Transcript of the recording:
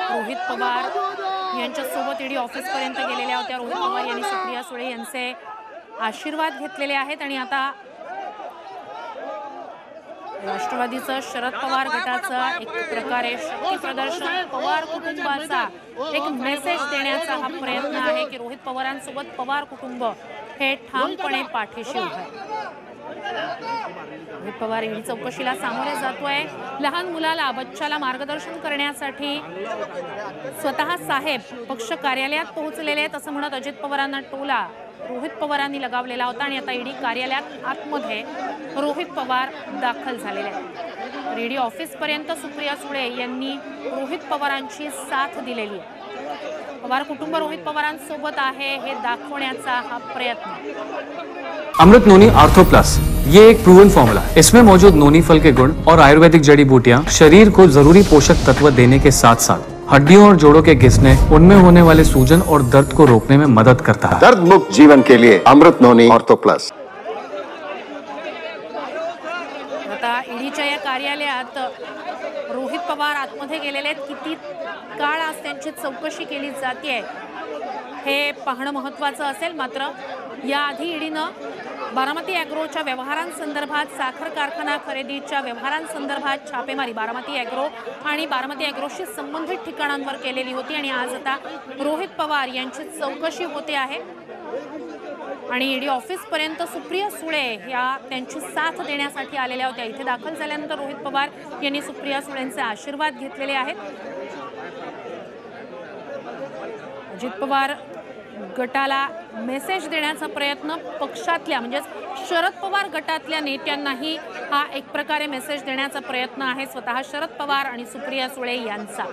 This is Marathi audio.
रोहित पवार यांच्यासोबत ईडी ऑफिस पर्यंत गेलेल्या होत्या। रोहित पवार यांनी सुप्रिया सुळे यांचे आशीर्वाद घेतलेले आहेत आणि आता राष्ट्रवादीचं शरद पवार गटाचा एक प्रकारे शक्ती प्रदर्शन, पवार कुटुंबाचा एक मेसेज देण्याचा हा प्रयत्न आहे की रोहित पवारांसोबत पवार कुटुंब हे ठामपणे पाठीशी उभे आहे। रोहित पवार ईडी चौकशीला सामोरे जातोय। लहान मुलाला बच्चाला मार्गदर्शन करण्यासाठी स्वतः साहेब पक्ष कार्यालयात पोहोचलेले आहेत असं म्हणत अजित पवारांना टोला रोहित पवारांनी लगावलेला होता आणि आता ईडी कार्यालयात आतमध्ये रोहित पवार दाखल झालेले आहेत। ईडी ऑफिस पर्यंत सुप्रिया सुळे यांनी रोहित पवारांची साथ दिलेली आहे। पवार कुटुंब रोहित पवारांसोबत आहे हे दाखवण्याचा हा प्रयत्न। अमृत नोनी आर्थो प्लस, ये एक प्रूवन फॉर्मूला है। इसमें मौजूद नोनी फल के गुण और आयुर्वेदिक जड़ी बूटियां शरीर को जरूरी पोषक तत्व देने के साथ साथ हड्डियों और जोड़ों के घिसने, उनमें होने वाले सूजन और दर्द को रोकने में मदद करता है। दर्द मुक्त जीवन के लिए अमृत नोनी आर्थो प्लस। आता ईडीच्या या कार्यालयात रोहित पवार आतमध्ये गेलेले आहेत। किती काळ आज त्यांची चौकशी केली जाते हे पाहणं महत्त्वाचं असेल। मात्र याआधी ईडीनं बारामती ॲग्रोच्या व्यवहारांसंदर्भात, साखर कारखाना खरेदीच्या व्यवहारांसंदर्भात छापेमारी बारामती ॲग्रो आणि बारामती ॲग्रोशी संबंधित ठिकाणांवर केलेली होती आणि आज आता रोहित पवार यांची चौकशी होते आहे आणि ईडी ऑफिस पर्यंत सुप्रिया सुळे या त्यांची साथ देण्यासाठी आलेल्या होत्या। इथे दाखल झाल्यानंतर रोहित पवार यांनी सुप्रिया सुळेंचे आशीर्वाद घेतलेले आहेत। अजित पवार गटाला मेसेज देण्याचा प्रयत्न पक्षातल्या म्हणजे शरद पवार गटातल्या नेत्यांनाही हा एक प्रकारे मेसेज देण्याचा प्रयत्न आहे, स्वतः शरद पवार आणि सुप्रिया सुळे यांचा।